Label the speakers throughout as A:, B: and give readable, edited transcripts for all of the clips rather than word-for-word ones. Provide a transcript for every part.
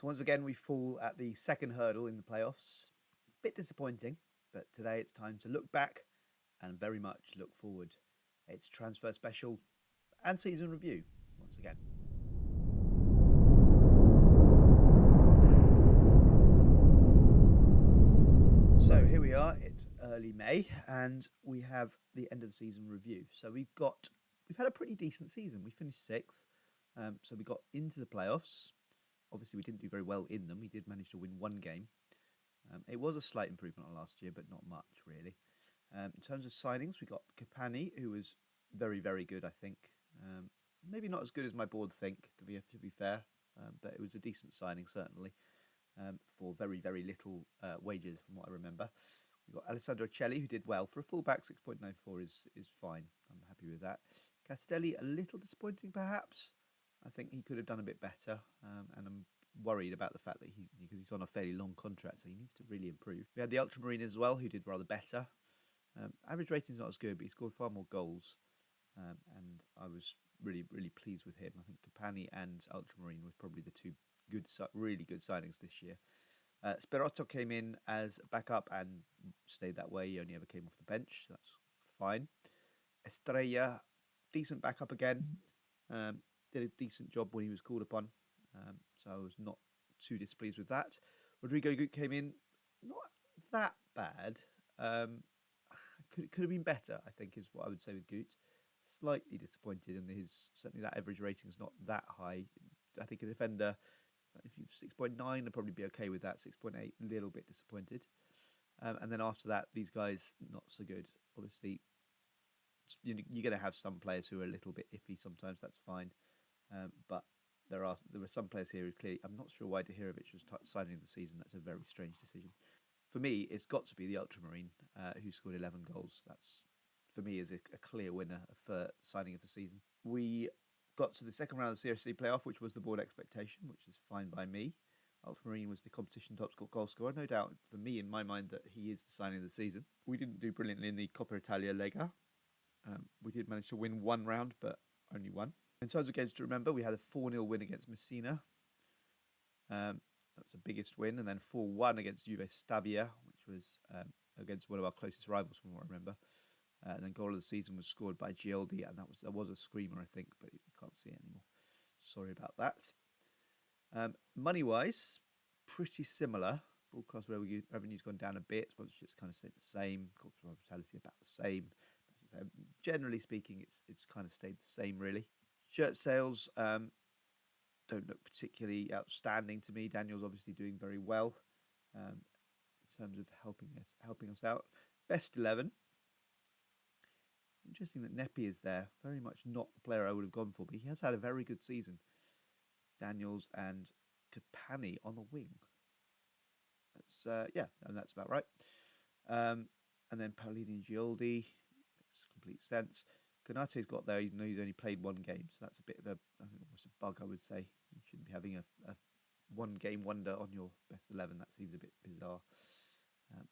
A: So once again, we fall at the second hurdle in the playoffs. Bit disappointing, but today it's time to look back and very much look forward. It's transfer special and season review once again. So here we are, it's early May, and we have the end of the season review. So we've had a pretty decent season. We finished sixth, so we got into the playoffs. Obviously, we didn't do very well in them. We did manage to win one game. It was a slight improvement on last year, but not much really. In terms of signings, we got Kapani, who was very, very good, I think. Maybe not as good as my board think, to be fair, but it was a decent signing certainly. For very, very little wages from what I remember. We've got Alessandro Celli, who did well. For a fullback, 6.94 is fine. I'm happy with that. Castelli, a little disappointing perhaps. I think he could have done a bit better, and I'm worried about the fact that because he's on a fairly long contract, so he needs to really improve. We had the Ultramarine as well, who did rather better. Average rating's not as good, but he scored far more goals, and I was really, really pleased with him. I think Kapani and Ultramarine were probably the two really good signings this year. Spirotto came in as a backup and stayed that way. He only ever came off the bench, so that's fine. Estrella, decent backup again. Did a decent job when he was called upon, so I was not too displeased with that. Rodrigo Gut came in, not that bad. Could have been better, I think, is what I would say with Gut. Slightly disappointed in certainly that average rating is not that high. I think a defender, if you 6.9, I'd probably be okay with that. 6.8, a little bit disappointed. And then after that, these guys, not so good. Obviously, you're going to have some players who are a little bit iffy sometimes, that's fine. But there were some players here who clearly, I'm not sure why Tahirovic was signing of the season. That's a very strange decision. For me, it's got to be the Ultramarine who scored 11 goals. That's, for me, is a clear winner for signing of the season. We got to the second round of the CFC playoff, which was the board expectation, which is fine by me. Ultramarine was the competition top goal scorer. No doubt for me, in my mind, that he is the signing of the season. We didn't do brilliantly in the Coppa Italia Lega. We did manage to win one round, but only one. In terms of games to remember, we had a 4-0 win against Messina. That's the biggest win. And then 4-1 against Juve Stabia, which was against one of our closest rivals from what I remember. And then goal of the season was scored by Gioldi, and that was a screamer, I think, but you can't see it anymore. Sorry about that. Money-wise, pretty similar. Broadcast revenue's gone down a bit. Sponsorship's kind of stayed the same. Corporate hospitality about the same. Generally speaking, it's kind of stayed the same, really. Shirt sales don't look particularly outstanding to me. Daniel's obviously doing very well in terms of helping us out. Best 11. Interesting that Nepi is there. Very much not the player I would have gone for, but he has had a very good season. Daniels and Kapani on the wing. That's and that's about right. And then Paolini and Gioldi makes complete sense. Konate's got there, even though he's only played one game, so that's a bit of almost a bug, I would say. You shouldn't be having a one-game wonder on your best 11. That seems a bit bizarre.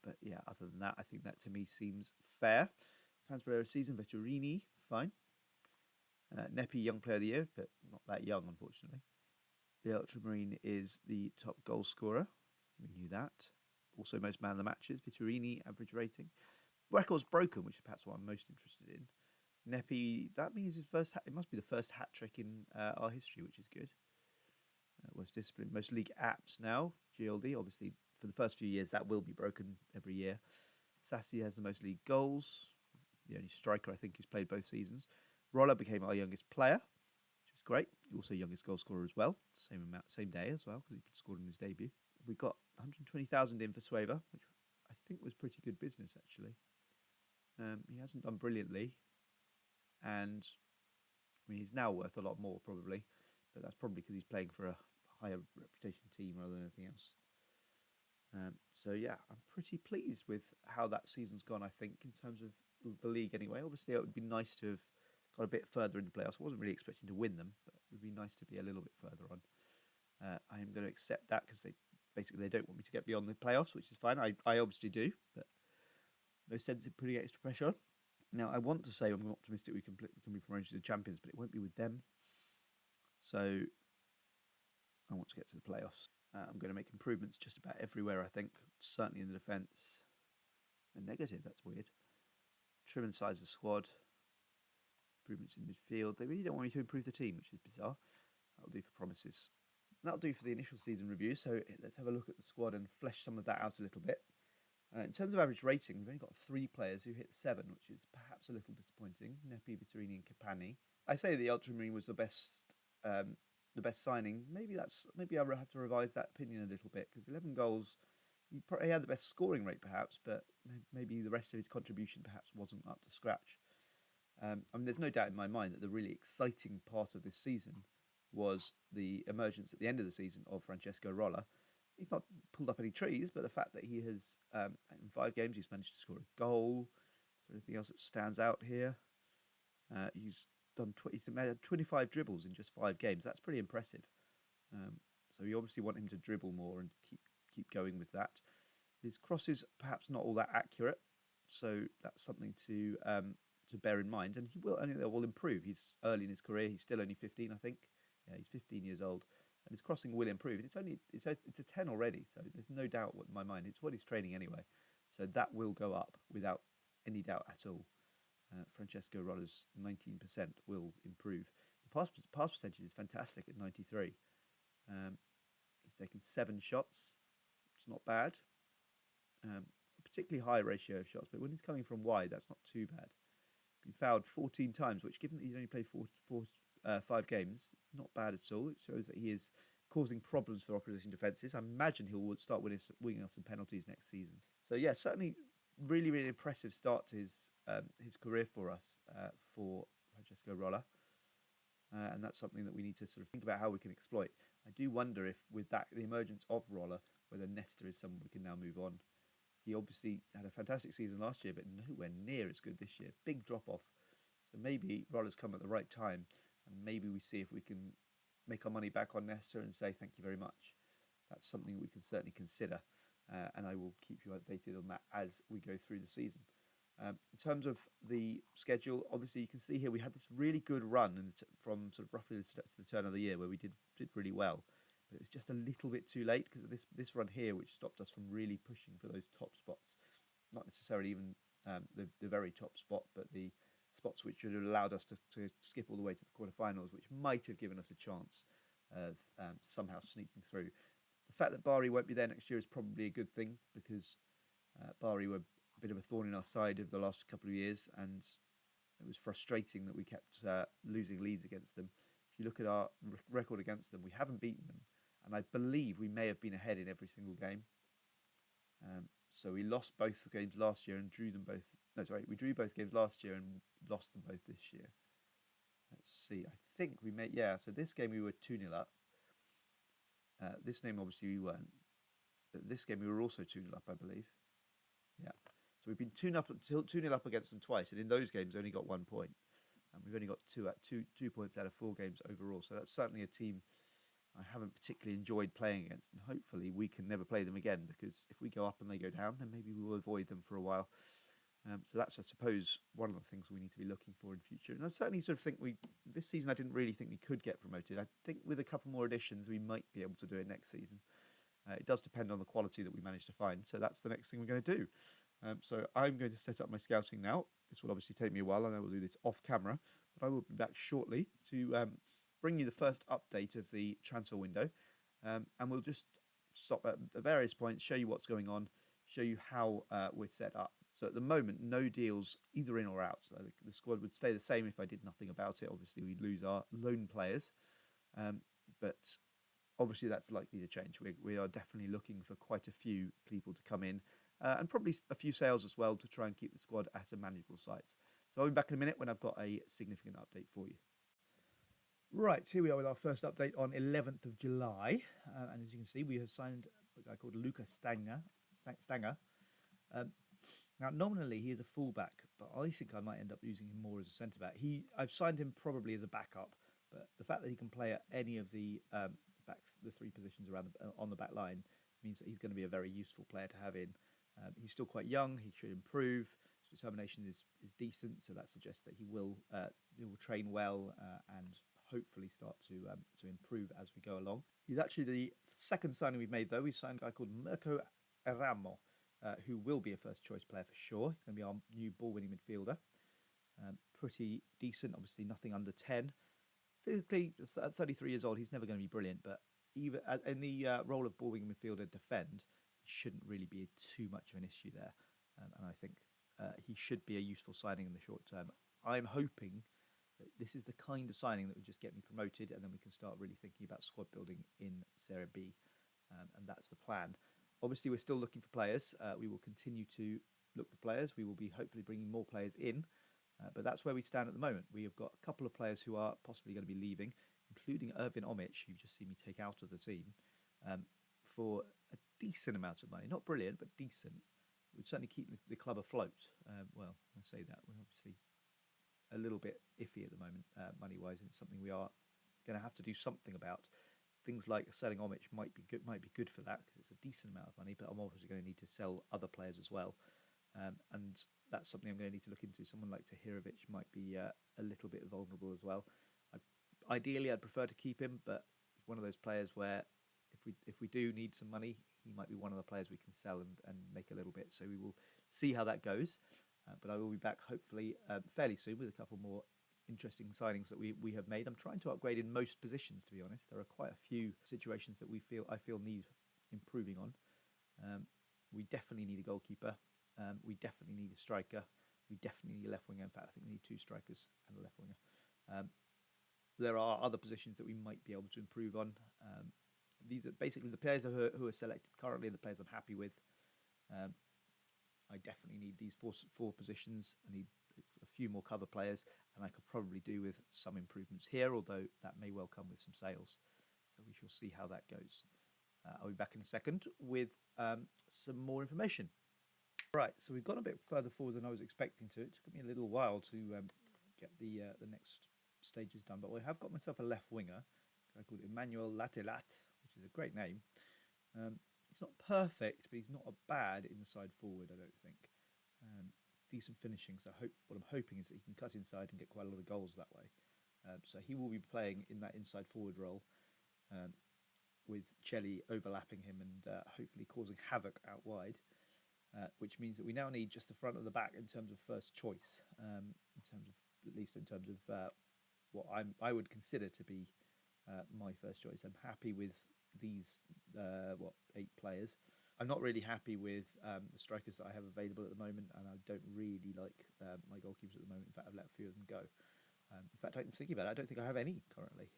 A: But yeah, other than that, I think that to me seems fair. Fans player of the season, Vetturini, fine. Nepi, young player of the year, but not that young, unfortunately. The Ultramarine is the top goal scorer. We knew that. Also, most man of the matches. Vetturini, average rating. Record's broken, which is perhaps what I'm most interested in. Nepi, that means it must be the first hat trick in our history, which is good. Worst discipline, most league apps now. Gioldi, obviously, for the first few years, that will be broken every year. Sassi has the most league goals. The only striker, I think, who's played both seasons. Roller became our youngest player, which was great. Also youngest goal scorer as well. Same day as well, because he scored in his debut. We got 120,000 in for Sueva, which I think was pretty good business, actually. He hasn't done brilliantly. And I mean, he's now worth a lot more probably, but that's probably because he's playing for a higher reputation team rather than anything else. So yeah, I'm pretty pleased with how that season's gone, I think, in terms of the league anyway. Obviously, it would be nice to have got a bit further into playoffs. I wasn't really expecting to win them, but it would be nice to be a little bit further on. I am going to accept that because they don't want me to get beyond the playoffs, which is fine. I obviously do, but no sense in putting extra pressure on. Now, I want to say I'm optimistic we can be promoted to the champions, but it won't be with them. So I want to get to the playoffs. I'm going to make improvements just about everywhere, I think. Certainly in the defence. A negative, that's weird. Trim and size of squad. Improvements in midfield. They really don't want me to improve the team, which is bizarre. That'll do for promises. That'll do for the initial season review. So let's have a look at the squad and flesh some of that out a little bit. In terms of average rating, we've only got 3 players who hit 7, which is perhaps a little disappointing. Nepi, Vittorini and Capani. I say the Ultramarine was the best signing. Maybe I have to revise that opinion a little bit, because 11 goals, he probably had the best scoring rate perhaps, but maybe the rest of his contribution perhaps wasn't up to scratch. I mean, there's no doubt in my mind that the really exciting part of this season was the emergence at the end of the season of Francesco Rolla. He's not pulled up any trees, but the fact that he has, in 5 games, he's managed to score a goal. Is there anything else that stands out here? He's made 25 dribbles in just 5 games. That's pretty impressive. So you obviously want him to dribble more and keep going with that. His crosses perhaps not all that accurate, so that's something to bear in mind. And they will improve. He's early in his career. He's still only 15, I think. Yeah, he's 15 years old. And his crossing will improve. It's a 10 already, so there's no doubt in my mind. It's what he's training anyway, so that will go up without any doubt at all. Francesco Rolla's 19% will improve. The pass percentage is fantastic at 93. He's taken 7 shots. It's not bad. Particularly high ratio of shots, but when he's coming from wide, that's not too bad. Been fouled 14 times, which, given that he's only played 5 games, it's not bad at all. It shows that he is causing problems for opposition defences. I imagine he'll start winning us some penalties next season. So yeah, certainly really, really impressive start to his career for us, for Francesco Rolla. And that's something that we need to sort of think about how we can exploit. I do wonder if, with the emergence of Rolla, whether Nesta is someone we can now move on. He obviously had a fantastic season last year, but nowhere near as good this year. Big drop-off. So maybe Rolla's come at the right time, and maybe we see if we can make our money back on Nesta and say thank you very much. That's something we can certainly consider, and I will keep you updated on that as we go through the season. In terms of the schedule, obviously you can see here we had this really good run from sort of roughly the turn of the year where we did really well. But it was just a little bit too late because of this run here, which stopped us from really pushing for those top spots. Not necessarily even the very top spot, but the spots which would have allowed us to skip all the way to the quarterfinals, which might have given us a chance of somehow sneaking through. The fact that Bari won't be there next year is probably a good thing, because Bari were a bit of a thorn in our side over the last couple of years, and it was frustrating that we kept losing leads against them. If you look at our record against them, we haven't beaten them, and I believe we may have been ahead in every single game. So we lost both the games last year and drew them both. No, sorry, we drew both games last year and lost them both this year. Let's see. I think we made, yeah. So this game we were 2-0 up. This game obviously we weren't. But this game we were also 2-0 up, I believe. Yeah. So we've been 2-0 up against them twice, and in those games only got 1 point. And we've only got 2 points out of 4 games overall. So that's certainly a team I haven't particularly enjoyed playing against, and hopefully we can never play them again, because if we go up and they go down, then maybe we'll avoid them for a while. So that's, I suppose, one of the things we need to be looking for in future. And I certainly sort of think this season I didn't really think we could get promoted. I think with a couple more additions we might be able to do it next season. It does depend on the quality that we manage to find, so that's the next thing we're going to do. So I'm going to set up my scouting now. This will obviously take me a while, and I will do this off camera, but I will be back shortly to bring you the first update of the transfer window, and we'll just stop at various points, show you what's going on, show you how we're set up. So at the moment, no deals either in or out. So the squad would stay the same if I did nothing about it. Obviously, we'd lose our loan players, but obviously that's likely to change. We are definitely looking for quite a few people to come in, and probably a few sales as well to try and keep the squad at a manageable size. So I'll be back in a minute when I've got a significant update for you. Right, here we are with our first update on 11th of July. And as you can see, we have signed a guy called Luca Stanger. Now, nominally, he is a fullback, but I think I might end up using him more as a centre-back. I've signed him probably as a backup, but the fact that he can play at any of the 3 positions on the back line means that he's going to be a very useful player to have in. He's still quite young. He should improve. His determination is decent, so that suggests that he will train well and hopefully start to improve as we go along. He's actually the second signing we've made, though. We signed a guy called Mirko Eramo, who will be a first-choice player for sure. He's going to be our new ball-winning midfielder. Pretty decent, obviously nothing under 10. Physically, at 33 years old, he's never going to be brilliant, but even in the role of ball-winning midfielder defend, he shouldn't really be too much of an issue there. And I think he should be a useful signing in the short term. I'm hoping that this is the kind of signing that would just get me promoted, and then we can start really thinking about squad building in Serie B, and that's the plan. Obviously, we're still looking for players. We will continue to look for players. We will be hopefully bringing more players in, but that's where we stand at the moment. We have got a couple of players who are possibly going to be leaving, including Ervin Omic, who you've just seen me take out of the team, for a decent amount of money. Not brilliant, but decent. It would certainly keep the club afloat. Well, I say that. We're obviously a little bit iffy at the moment, money-wise, and it's something we are going to have to do something about. Things like selling Omic might be good for that, because it's a decent amount of money, but I'm obviously going to need to sell other players as well. And that's something I'm going to need to look into. Someone like Tahirovic might be a little bit vulnerable as well. Ideally, I'd prefer to keep him, but he's one of those players where if we do need some money, he might be one of the players we can sell and make a little bit. So we will see how that goes. But I will be back hopefully fairly soon with a couple more interesting signings that we have made. I'm trying to upgrade in most positions, to be honest. There are quite a few situations that I feel need improving on. We definitely need a goalkeeper. We definitely need a striker. We definitely need a left winger. In fact, I think we need 2 strikers and a left winger. There are other positions that we might be able to improve on. These are basically the players who are selected currently, and the players I'm happy with. I definitely need these four positions. I need a few more cover players, and I could probably do with some improvements here, although that may well come with some sales. So we shall see how that goes. I'll be back in a second with some more information. Right, so we've gone a bit further forward than I was expecting to. It took me a little while to get the next stages done, but I have got myself a left winger, a guy called Emmanuel Latelat, which is a great name. He's not perfect, but he's not a bad inside forward, I don't think. Decent finishing, so what I'm hoping is that he can cut inside and get quite a lot of goals that way. So he will be playing in that inside forward role, with Chelly overlapping him and hopefully causing havoc out wide, which means that we now need just the front of the back in terms of first choice, at least in terms of what I would consider to be my first choice. I'm happy with these 8 players. I'm not really happy with the strikers that I have available at the moment, and I don't really like my goalkeepers at the moment. In fact, I've let a few of them go. In fact, I'm thinking about it, I don't think I have any currently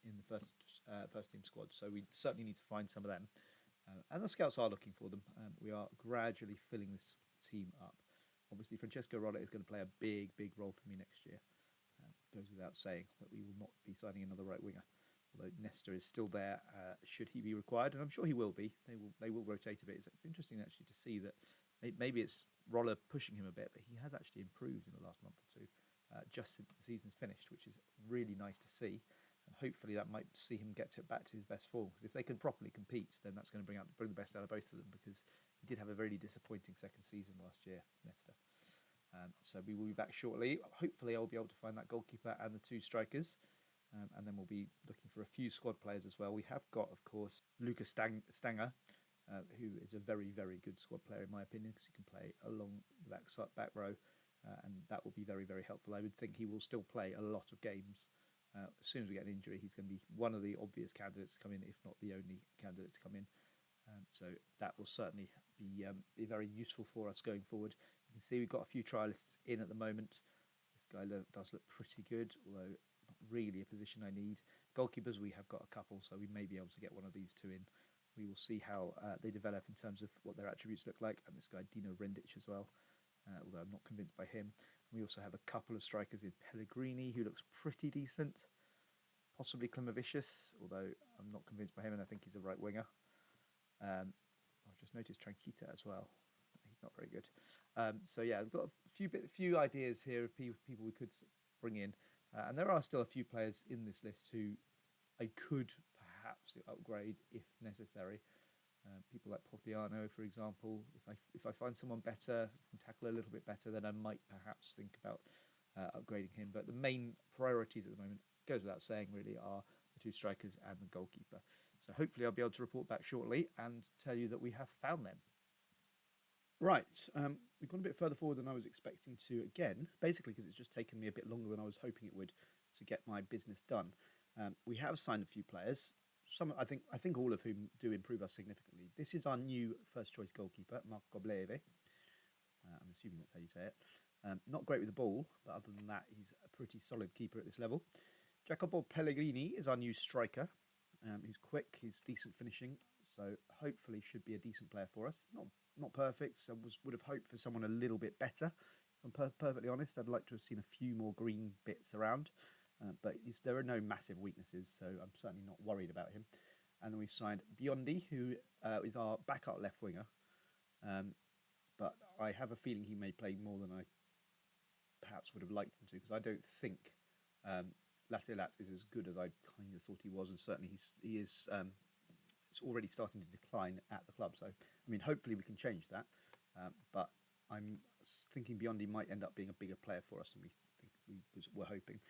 A: in the first team squad, so we certainly need to find some of them. And the scouts are looking for them. We are gradually filling this team up. Obviously, Francesco Rolla is going to play a big role for me next year. Goes without saying that we will not be signing another right winger. Although Nesta is still there, should he be required, and I'm sure he will be. They will rotate a bit. It's interesting actually to see that maybe it's Roller pushing him a bit, but he has actually improved in the last month or two, just since the season's finished, which is really nice to see. And hopefully that might see him get back to his best form. Because if they can properly compete, then that's going to bring the best out of both of them. Because he did have a really disappointing second season last year, Nesta. So we will be back shortly. Hopefully I'll be able to find that goalkeeper and the 2 strikers. And then we'll be looking for a few squad players as well. We have got, of course, Lucas Stanger, who is a very good squad player in my opinion, because he can play along the back row, and that will be very helpful. I would think he will still play a lot of games. As soon as we get an injury, he's going to be one of the obvious candidates to come in, if not the only candidate to come in. So that will certainly be very useful for us going forward. You can see we've got a few trialists in at the moment. This guy does look pretty good, although not really a position I need. Goalkeepers, we have got a couple, so we may be able to get one of these 2 in. We will see how they develop in terms of what their attributes look like. And this guy, Dino Rendic, as well, although I'm not convinced by him. We also have a couple of strikers in Pellegrini, who looks pretty decent. Possibly Klimavicius, although I'm not convinced by him, and I think he's a right winger. I've just noticed Tranquita as well. He's not very good. So yeah, we've got a few ideas here of people we could bring in. And there are still a few players in this list who I could perhaps upgrade if necessary. People like Popiano, for example. If I find someone better, can tackle a little bit better, then I might perhaps think about upgrading him. But the main priorities at the moment goes without saying, really, are the 2 strikers and the goalkeeper. So hopefully I'll be able to report back shortly and tell you that we have found them. Right, we've gone a bit further forward than I was expecting to again, basically because it's just taken me a bit longer than I was hoping it would to get my business done. We have signed a few players, some I think all of whom do improve us significantly. This is our new first choice goalkeeper, Marco Bleve. I'm assuming that's how you say it. Not great with the ball, but other than that, he's a pretty solid keeper at this level. Jacopo Pellegrini is our new striker. He's quick, he's decent finishing, so hopefully should be a decent player for us. He's not perfect, so would have hoped for someone a little bit better. If I'm perfectly honest, I'd like to have seen a few more green bits around, but there are no massive weaknesses, so I'm certainly not worried about him. And then we've signed Biondi, who is our backup left winger, but I have a feeling he may play more than I perhaps would have liked him to, because I don't think Latelat is as good as I kind of thought he was, and certainly he is. It's already starting to decline at the club. So, I mean, hopefully we can change that. But I'm thinking Biondi might end up being a bigger player for us than we were hoping.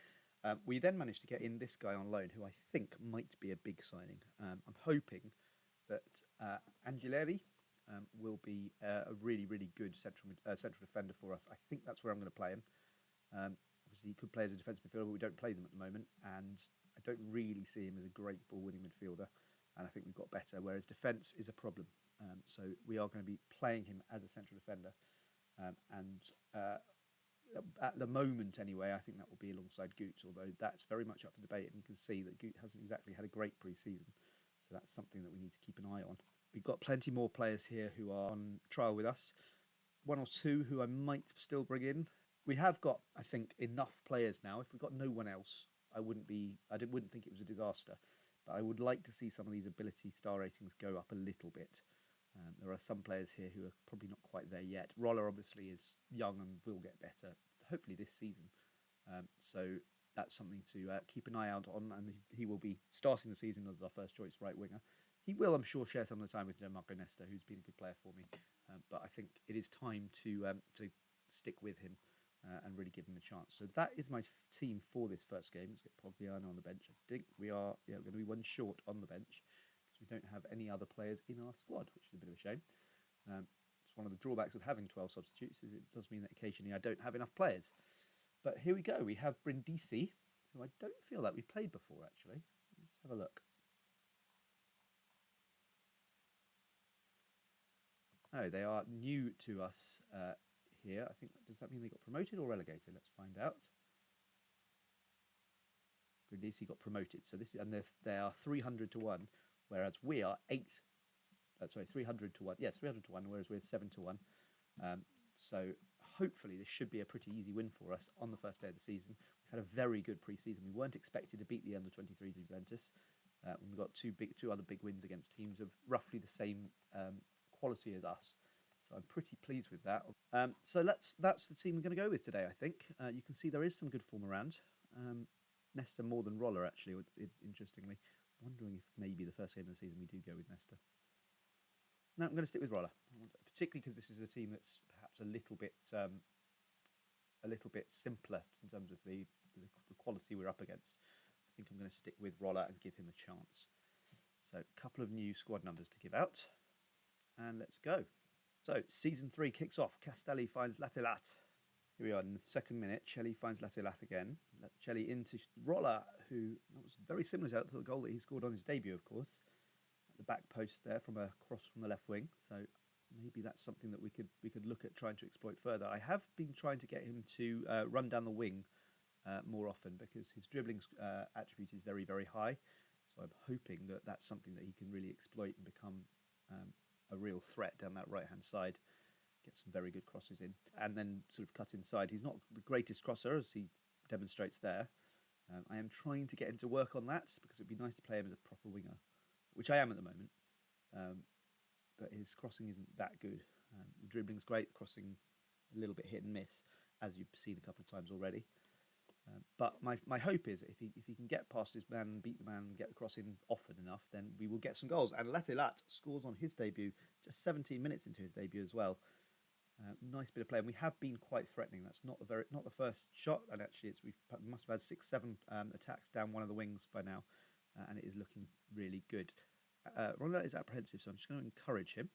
A: We then managed to get in this guy on loan, who I think might be a big signing. I'm hoping that Angeleri will be a really, really good central defender for us. I think that's where I'm going to play him. Obviously, he could play as a defensive midfielder, but we don't play them at the moment, and I don't really see him as a great ball-winning midfielder. And I think we've got better, whereas defence is a problem. So we are going to be playing him as a central defender. At the moment, anyway, I think that will be alongside Gut, although that's very much up for debate. And you can see that Gut hasn't exactly had a great pre-season. So that's something that we need to keep an eye on. We've got plenty more players here who are on trial with us. 1 or 2 who I might still bring in. We have got, I think, enough players now. If we've got no one else, I wouldn't think it was a disaster. But I would like to see some of these ability star ratings go up a little bit. There are some players here who are probably not quite there yet. Roller obviously is young and will get better, hopefully this season. So that's something to keep an eye out on, and he will be starting the season as our first choice right winger. He will, I'm sure, share some of the time with Marco Nesta, who's been a good player for me. But I think it is time to stick with him and really give him a chance. So that is my team for this first game. Let's get Pogliano on the bench. I think we are going to be 1 short on the bench because we don't have any other players in our squad, which is a bit of a shame. It's one of the drawbacks of having 12 substitutes, is it does mean that occasionally I don't have enough players. But here we go. We have Brindisi, who I don't feel like we've played before, actually. Let's have a look. Oh, they are new to us here. I think, does that mean they got promoted or relegated? Let's find out. Brindisi got promoted. So this is, and they are 300 to 1, whereas we are 300 to 1. Yes, 300 to 1, whereas we're 7 to 1. So hopefully this should be a pretty easy win for us on the first day of the season. We've had a very good pre-season. We weren't expected to beat the under-23s Juventus. We've got two other big wins against teams of roughly the same quality as us. So I'm pretty pleased with that. So that's the team we're going to go with today, I think. You can see there is some good form around. Nesta more than Roller, actually, interestingly. Wondering if maybe the first game of the season we do go with Nesta. No, I'm going to stick with Roller, particularly because this is a team that's perhaps a little bit simpler in terms of the quality we're up against. I think I'm going to stick with Roller and give him a chance. So a couple of new squad numbers to give out. And let's go. So, Season 3 kicks off. Castelli finds Latelat. Here we are in the 2nd minute. Celli finds Latelat again. Celli into Roller, who was very similar to the goal that he scored on his debut, of course. At the back post there from a cross from the left wing. So, maybe that's something that we could look at trying to exploit further. I have been trying to get him to run down the wing more often because his dribbling attribute is very, very high. So, I'm hoping that that's something that he can really exploit and become a real threat down that right-hand side, get some very good crosses in, and then sort of cut inside. He's not the greatest crosser, as he demonstrates there. I am trying to get him to work on that, because it'd be nice to play him as a proper winger, which I am at the moment, but his crossing isn't that good. The dribbling's great, the crossing a little bit hit and miss, as you've seen a couple of times already. But my hope is that if he can get past his man and beat the man and get the cross in often enough, then we will get some goals. And Latelat scores on his debut, just 17 minutes into his debut as well. Nice bit of play, and we have been quite threatening. That's not the first shot, and actually we must have had 6-7 attacks down one of the wings by now, and it is looking really good. Ronaldo is apprehensive, so I'm just going to encourage him.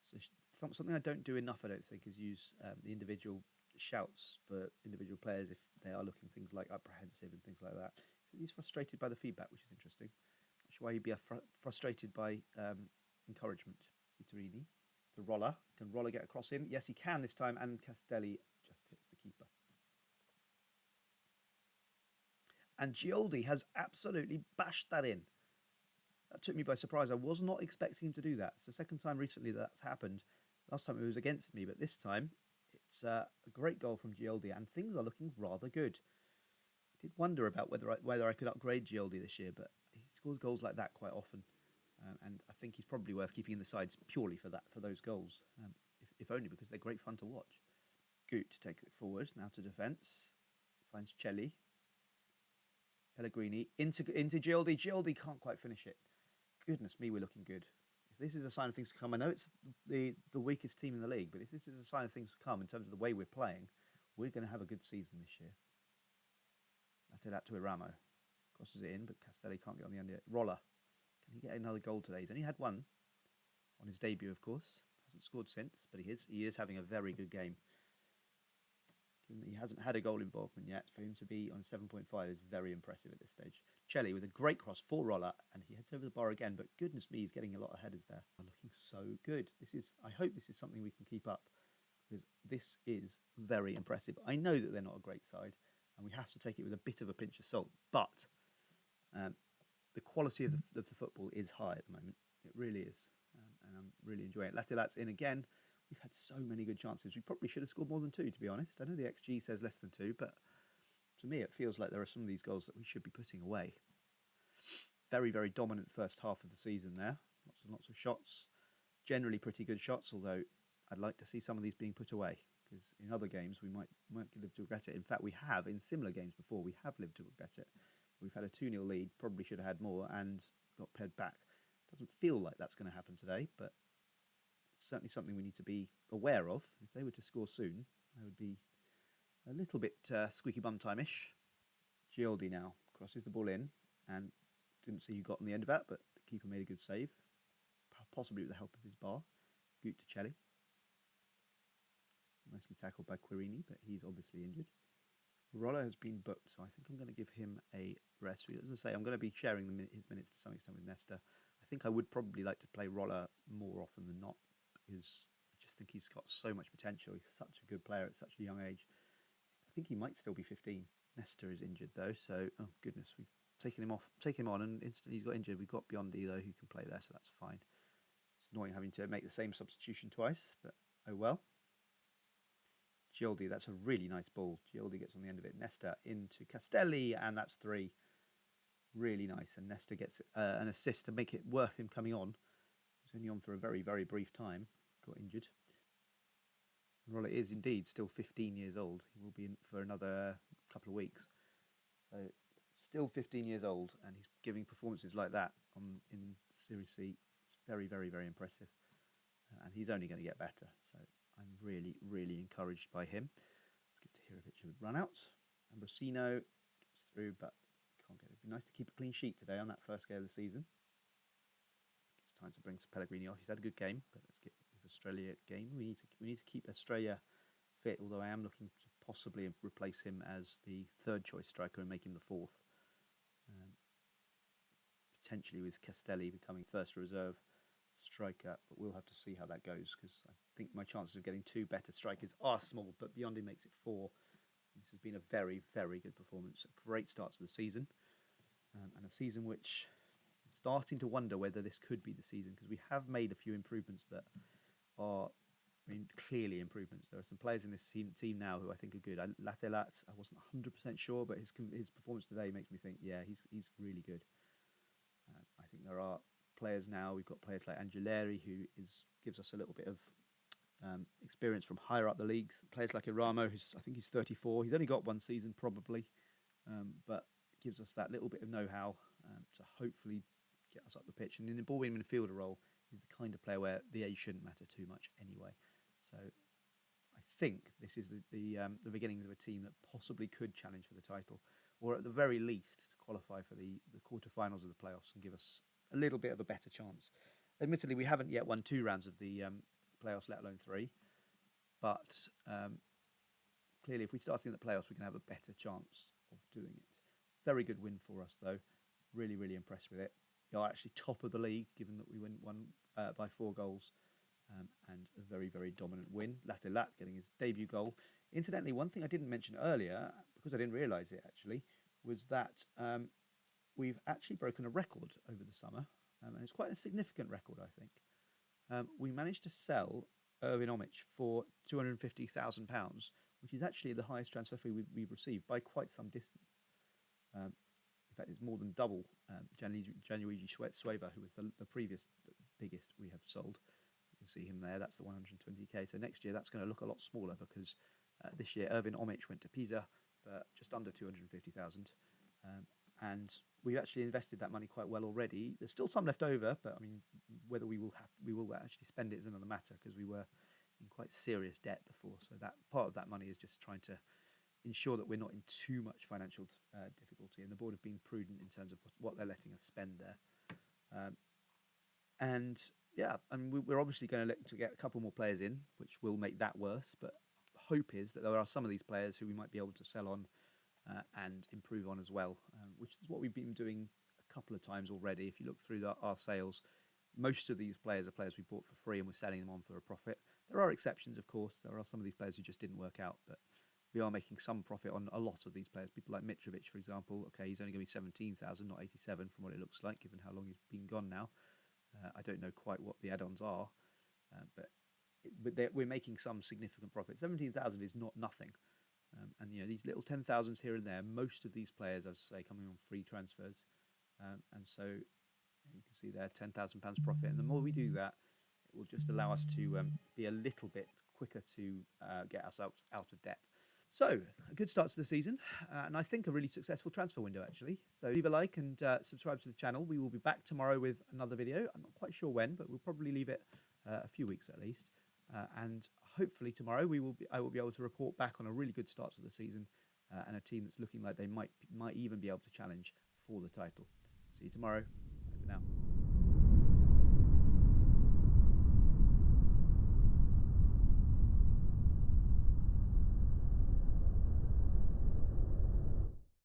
A: So something I don't do enough, I don't think, is use the individual shouts for individual players if they are looking things like apprehensive and things like that. So he's frustrated by the feedback, which is interesting. Not sure why he'd be frustrated by encouragement. Vitorini to Roller. Can Roller get across him? Yes, he can this time, and Castelli just hits the keeper. And Gioldi has absolutely bashed that in. That took me by surprise. I was not expecting him to do that. It's the second time recently that's happened. Last time it was against me, but this time it's a great goal from Gioldi, and things are looking rather good. I did wonder about whether I could upgrade Gioldi this year, but he scores goals like that quite often, and I think he's probably worth keeping in the sides purely for those goals, if only because they're great fun to watch. Gut takes it forward now to defence, finds Celli. Pellegrini into Gioldi. Gioldi can't quite finish it. Goodness me, we're looking good. If this is a sign of things to come, I know it's the weakest team in the league, but if this is a sign of things to come in terms of the way we're playing, we're going to have a good season this year. I take that to Iramo. Crosses it in, but Castelli can't get on the end of it. Roller. Can he get another goal today? He's only had one on his debut, of course. Hasn't scored since, but he is having a very good game. Given that he hasn't had a goal involvement yet, for him to be on 7.5 is very impressive at this stage. Celli with a great cross for Roller, and he heads over the bar again, but goodness me, he's getting a lot of headers there. Looking so good. I hope this is something we can keep up, because this is very impressive. I know that they're not a great side, and we have to take it with a bit of a pinch of salt, but the quality of the football is high at the moment. It really is, and I'm really enjoying it. Latilat's in again. We've had so many good chances. We probably should have scored more than 2, to be honest. I know the XG says less than 2, but to me it feels like there are some of these goals that we should be putting away. Very, very dominant first half of the season there. Lots and lots of shots. Generally pretty good shots, although I'd like to see some of these being put away, because in other games we might live to regret it. In fact, we have, in similar games before, we have lived to regret it. We've had a 2-0 lead, probably should have had more, and got pared back. Doesn't feel like that's going to happen today, but it's certainly something we need to be aware of. If they were to score soon, they would be a little bit squeaky bum time-ish. Gioldi now crosses the ball in, and didn't see who got on the end of that, but the keeper made a good save, possibly with the help of his bar. Gut to Celli. Nicely tackled by Quirini, but he's obviously injured. Rollo has been booked, so I think I'm going to give him a rest. As I say, I'm going to be sharing his minutes to some extent with Nesta. I think I would probably like to play Roller more often than not, because I just think he's got so much potential. He's such a good player at such a young age. I think he might still be 15. Nesta is injured though, so oh goodness, we've taken him on, and instantly he's got injured. We've got Biondi though who can play there, so that's fine. It's annoying having to make the same substitution twice, but oh well. Gioldi, that's a really nice ball. Gioldi gets on the end of it. Nesta into Castelli, and that's 3. Really nice. And Nesta gets an assist to make it worth him coming on. He was only on for a very, very brief time. Got injured. Roller is indeed still 15 years old. He will be in for another couple of weeks. So still 15 years old, and he's giving performances like that in Series C. It's very, very, very impressive. And he's only going to get better. So I'm really, really encouraged by him. Let's get to Hirovic with run out. Ambrosino gets through, but can't get it. It'd be nice to keep a clean sheet today on that first game of the season. It's time to bring Pellegrini off. He's had a good game, but let's get with Australia game. We need to keep Australia fit, although I am looking to possibly replace him as the 3rd choice striker and make him the 4th. Potentially with Castelli becoming first reserve striker, but we'll have to see how that goes, because I think my chances of getting 2 better strikers are small, but Biondi makes it 4. This has been a very, very good performance. A great start to the season, and a season which I'm starting to wonder whether this could be the season, because we have made a few improvements that are, clearly improvements. There are some players in this team now who I think are good. Latelat, I wasn't 100% sure, but his performance today makes me think, yeah, he's really good. I think there are players now. We've got players like Angeleri, who gives us a little bit of experience from higher up the league. Players like Iramo, I think he's 34. He's only got 1 season probably, but gives us that little bit of know-how to hopefully get us up the pitch. And in the ball-winning midfielder role, he's the kind of player where the age shouldn't matter too much anyway. So I think this is the beginnings of a team that possibly could challenge for the title, or at the very least to qualify for the quarterfinals of the playoffs and give us a little bit of a better chance. Admittedly, we haven't yet won 2 rounds of the playoffs, let alone 3. But clearly, if we start in the playoffs, we can have a better chance of doing it. Very good win for us, though. Really, really impressed with it. We are actually top of the league, given that we won by 4 goals. And a very, very dominant win. Latelat getting his debut goal. Incidentally, one thing I didn't mention earlier, because I didn't realise it actually, was that we've actually broken a record over the summer. And it's quite a significant record, I think. We managed to sell Erwin Omic for £250,000, which is actually the highest transfer fee we've received by quite some distance. In fact, it's more than double Gianluigi Sueva, who was the previous biggest we have sold. You can see him there, that's the 120k. So next year that's going to look a lot smaller because this year Erwin Omic went to Pisa for just under 250,000. And we actually invested that money quite well already. There's still some left over, but I mean, whether we will actually spend it is another matter because we were in quite serious debt before. So that part of that money is just trying to ensure that we're not in too much financial difficulty. And the board have been prudent in terms of what they're letting us spend there. And yeah, I mean, we're obviously going to look to get a couple more players in, which will make that worse. But the hope is that there are some of these players who we might be able to sell on and improve on as well, which is what we've been doing a couple of times already. If you look through our sales, most of these players are players we bought for free and we're selling them on for a profit. There are exceptions, of course. There are some of these players who just didn't work out, but we are making some profit on a lot of these players. People like Mitrovic, for example. Okay, he's only going to be 17,000, not 87 from what it looks like, given how long he's been gone now. I don't know quite what the add-ons are, but we're making some significant profit. 17,000 is not nothing. And you know, these little 10,000s here and there, most of these players, as I say, coming on free transfers. And so you can see there, £10,000 profit. And the more we do that, it will just allow us to be a little bit quicker to get ourselves out of debt. So, a good start to the season, and I think a really successful transfer window, actually. So leave a like and subscribe to the channel. We will be back tomorrow with another video. I'm not quite sure when, but we'll probably leave it a few weeks at least. And hopefully tomorrow I will be able to report back on a really good start to the season and a team that's looking like they might even be able to challenge for the title. See you tomorrow. Bye for now.